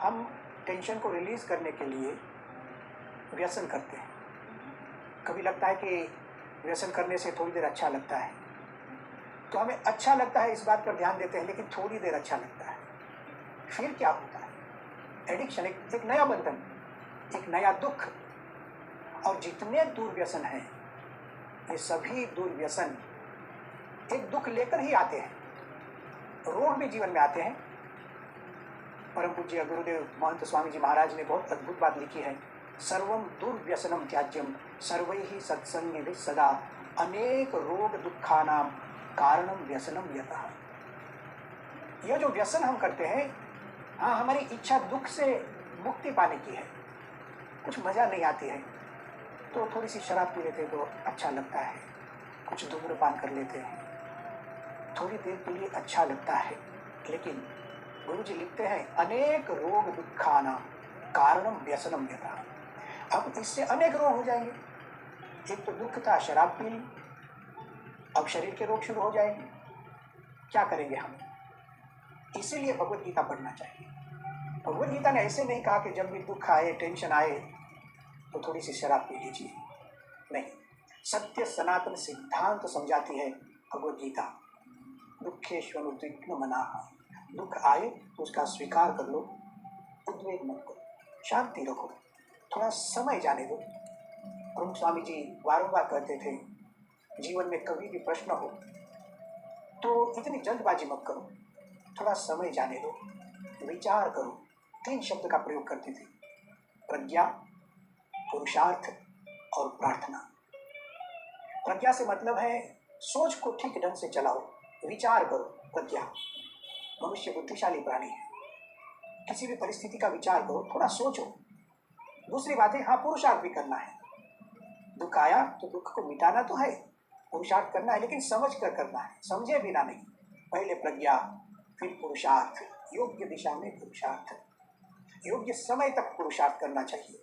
हम टेंशन को रिलीज़ करने के लिए व्यसन करते हैं। कभी लगता है कि व्यसन करने से थोड़ी देर अच्छा लगता है, तो हमें अच्छा लगता है इस बात पर ध्यान देते हैं, लेकिन थोड़ी देर अच्छा लगता है। फिर क्या होता है? एडिक्शन, एक नया बंधन, एक नया दुख। और जितने दुर्व्यसन हैं, ये सभी दुर्व्यसन एक दुख लेकर ही आते हैं, रोग भी जीवन में आते हैं। परम पूज्य गुरुदेव महंत स्वामी जी महाराज ने बहुत अद्भुत बात लिखी है। सर्वम दुर्व्यसनम त्याज्यम सर्वैहि सत्संगेभिः सदा अनेक रोग दुखानाम कारणम व्यसनम यतः। यह जो व्यसन हम करते हैं, हाँ, हमारी इच्छा दुख से मुक्ति पाने की है। कुछ मजा नहीं आती है तो थोड़ी सी शराब पी लेते तो अच्छा लगता है, कुछ धूम्रपान कर लेते हैं, थोड़ी देर के लिए अच्छा लगता है। लेकिन गुरु जी लिखते हैं अनेक रोग दुखानाम कारणम व्यसनम यतः। अब इससे अनेक रोग हो जाएंगे। एक तो दुख था, शराब पी ली, अब शरीर के रोग शुरू हो जाएंगे। क्या करेंगे हम? इसीलिए भगवत गीता पढ़ना चाहिए। भगवत गीता ने ऐसे नहीं कहा कि जब भी दुख आए, टेंशन आए तो थोड़ी सी शराब पी लीजिए। नहीं, सत्य सनातन सिद्धांत समझाती है भगवत गीता। दुखेष्वनुद्विग्न मनाः, दुख आए तो उसका स्वीकार कर लो, उद्वेग मत करो, शांति रखो, थोड़ा समय जाने दो। प्रमुख स्वामी जी बारंबार कहते थे, जीवन में कभी भी प्रश्न हो तो इतनी जल्दबाजी मत करो, थोड़ा समय जाने दो, विचार करो। 3 शब्द का प्रयोग करते थे, प्रज्ञा, पुरुषार्थ और प्रार्थना। प्रज्ञा से मतलब है सोच को ठीक ढंग से चलाओ, विचार करो। प्रज्ञा, मनुष्य बुद्धिशाली प्राणी है, किसी भी परिस्थिति का विचार करो, थोड़ा सोचो। दूसरी बात है, हाँ, पुरुषार्थ भी करना है। दुख आया तो दुख को मिटाना तो है, पुरुषार्थ करना है, लेकिन समझ कर करना है, समझे बिना नहीं। पहले प्रज्ञा, फिर पुरुषार्थ, योग्य दिशा में पुरुषार्थ, योग्य समय तक पुरुषार्थ करना चाहिए,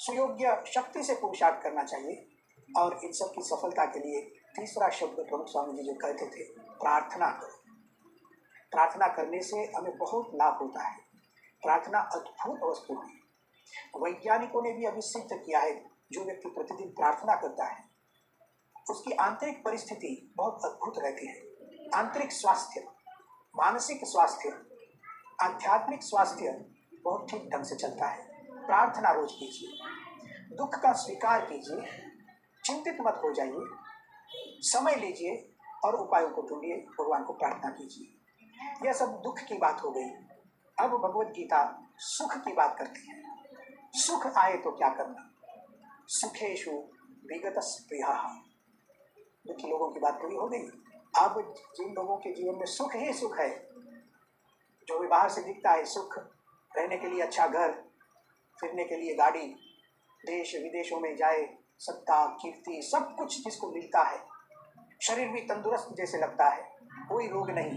सुयोग्य शक्ति से पुरुषार्थ करना चाहिए। और इन सब की सफलता के लिए तीसरा शब्द प्रमुख स्वामी जी जो कहते थे, प्रार्थना करो। प्रार्थना करने से हमें बहुत लाभ होता है। प्रार्थना अद्भुत वस्तु है। वैज्ञानिकों ने भी अभी सिद्ध किया है, जो व्यक्ति प्रतिदिन प्रार्थना करता है उसकी आंतरिक परिस्थिति बहुत अद्भुत रहती है। आंतरिक स्वास्थ्य, मानसिक स्वास्थ्य, आध्यात्मिक स्वास्थ्य बहुत ठीक ढंग से चलता है। प्रार्थना रोज कीजिए, दुख का स्वीकार कीजिए, चिंतित मत हो जाइए, समय लीजिए और उपायों को ढूंढिए, भगवान को प्रार्थना कीजिए। यह सब दुख की बात हो गई। अब भगवत गीता सुख की बात करती है। सुख आए तो क्या करना? सुखेषु विगत स्पृहा। दुखी लोगों की बात पूरी हो गई। अब जिन लोगों के जीवन में सुख ही सुख है, जो भी बाहर से दिखता है सुख, रहने के लिए अच्छा घर, फिरने के लिए गाड़ी, देश विदेशों में जाए, सत्ता, कीर्ति, सब कुछ जिसको मिलता है, शरीर भी तंदुरुस्त जैसे लगता है, कोई रोग नहीं,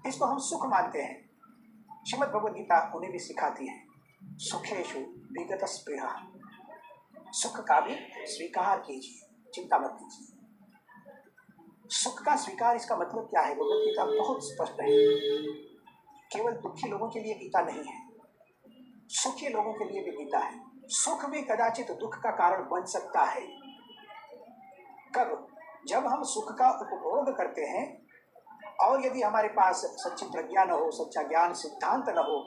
इसको हम सुख मानते हैं। श्रीमद् भगवद गीता उन्हें भी सिखाती है, सुखेषु विगत स्पृहा। सुख का भी स्वीकार कीजिए, चिंता मत कीजिए। सुख का स्वीकार, इसका मतलब क्या है? भगवद गीता बहुत स्पष्ट है। केवल दुखी लोगों के लिए गीता नहीं है, सुखी लोगों के लिए भी गीता है। सुख भी कदाचित दुख का कारण बन सकता है। कब? जब हम सुख का उपभोग करते हैं और यदि हमारे पास सच्ची प्रज्ञा न हो, सच्चा ज्ञान सिद्धांत न हो,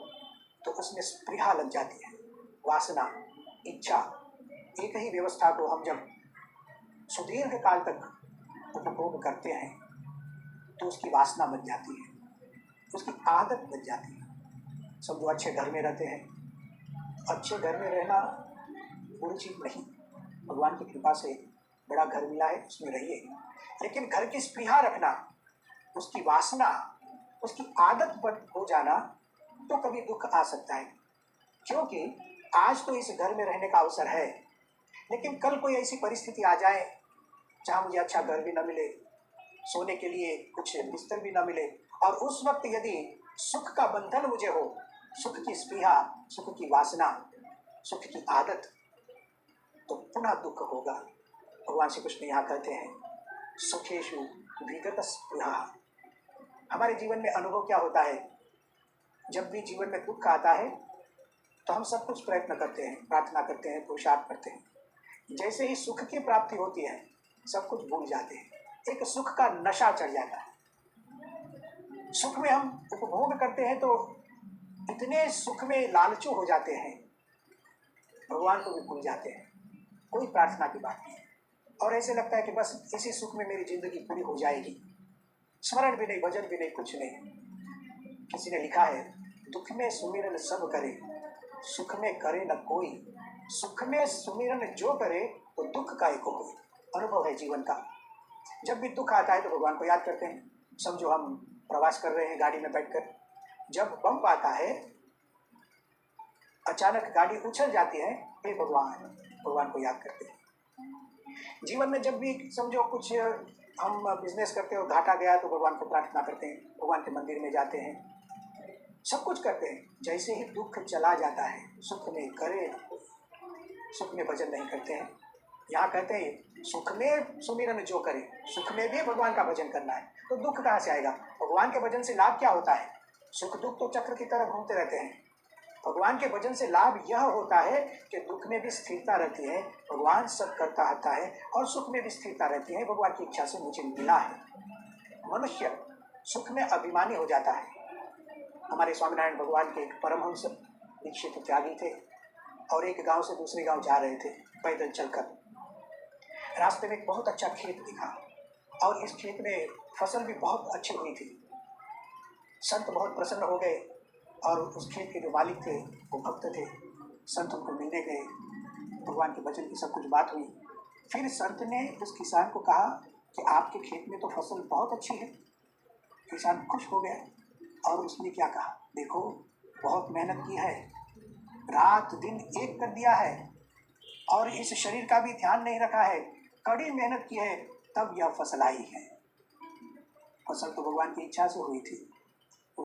तो उसमें स्पृहा लग जाती है, वासना, इच्छा। एक ही व्यवस्था को हम जब सुदीर्घ काल तक उपभोग करते हैं तो उसकी वासना बन जाती है, उसकी आदत बन जाती है। सब जो अच्छे घर में रहते हैं, अच्छे घर में रहना बुरी चीज नहीं, भगवान की कृपा से बड़ा घर मिला है, उसमें रहिए, लेकिन घर की स्पृहा रखना, उसकी वासना, उसकी आदत पर हो जाना, तो कभी दुख आ सकता है। क्योंकि आज तो इस घर में रहने का अवसर है, लेकिन कल कोई ऐसी परिस्थिति आ जाए जहाँ मुझे अच्छा घर भी न मिले, सोने के लिए कुछ बिस्तर भी न मिले, और उस वक्त यदि सुख का बंधन मुझे हो, सुख की स्पृहा, सुख की वासना, सुख की आदत, तो पुनः दुख होगा। भगवान श्री कृष्ण यहाँ कहते हैं, सुखेषु विगत स्पृहा। हमारे जीवन में अनुभव क्या होता है? जब भी जीवन में दुख आता है तो हम सब कुछ प्रयत्न करते हैं, प्रार्थना करते हैं, पुरुषार्थ करते हैं। जैसे ही सुख की प्राप्ति होती है सब कुछ भूल जाते हैं, एक सुख का नशा चढ़ जाता है। सुख में हम उपभोग करते हैं तो इतने सुख में लालचू हो जाते हैं, भगवान को भी भूल जाते हैं। कोई प्रार्थना की बात नहीं और ऐसे लगता है कि बस इसी सुख में मेरी जिंदगी पूरी हो जाएगी। स्मरण भी नहीं, भजन भी नहीं, कुछ नहीं। किसी ने लिखा है, दुख में सुमिरन सब करे, सुख में करे न कोई। सुख में सुमिरन जो करे तो दुख का एक कोई। अनुभव है जीवन का। जब भी दुख आता है तो भगवान को याद करते हैं। समझो हम प्रवास कर रहे हैं गाड़ी में बैठकर, जब बम्प आता है, अचानक गाड़ी उछल जाती है, हे भगवान, भगवान को याद करते हैं। जीवन में जब भी समझो कुछ हम बिजनेस करते हो, घाटा गया तो भगवान को प्रार्थना करते हैं, भगवान के मंदिर में जाते हैं, सब कुछ करते हैं। जैसे ही दुख चला जाता है, सुख में करे, सुख में भजन नहीं करते हैं। यहाँ कहते हैं सुख में सुमिरन जो करे, सुख में भी भगवान का भजन करना है तो दुख कहाँ से आएगा? भगवान के भजन से लाभ क्या होता है? सुख दुख तो चक्र की तरह घूमते रहते हैं। भगवान के भजन से लाभ यह होता है कि दुख में भी स्थिरता रहती है, भगवान सब करता रहता है, और सुख में भी स्थिरता रहती है, भगवान की इच्छा से मुझे मिला है। मनुष्य सुख में अभिमानी हो जाता है। हमारे स्वामीनारायण भगवान के एक परमहंस दीक्षित त्यागी थे और एक गांव से दूसरे गांव जा रहे थे पैदल चलकर। रास्ते में एक बहुत अच्छा खेत दिखा और इस खेत में फसल भी बहुत अच्छी हुई थी। संत बहुत प्रसन्न हो गए और उस खेत के जो मालिक थे वो भक्त थे। संत उनको मिलने गए, भगवान के भजन की सब कुछ बात हुई। फिर संत ने उस किसान को कहा कि आपके खेत में तो फसल बहुत अच्छी है। किसान खुश हो गया और उसने क्या कहा, देखो बहुत मेहनत की है, रात दिन एक कर दिया है और इस शरीर का भी ध्यान नहीं रखा है, कड़ी मेहनत की है, तब यह फसल आई है। फसल तो भगवान की इच्छा से हुई थी,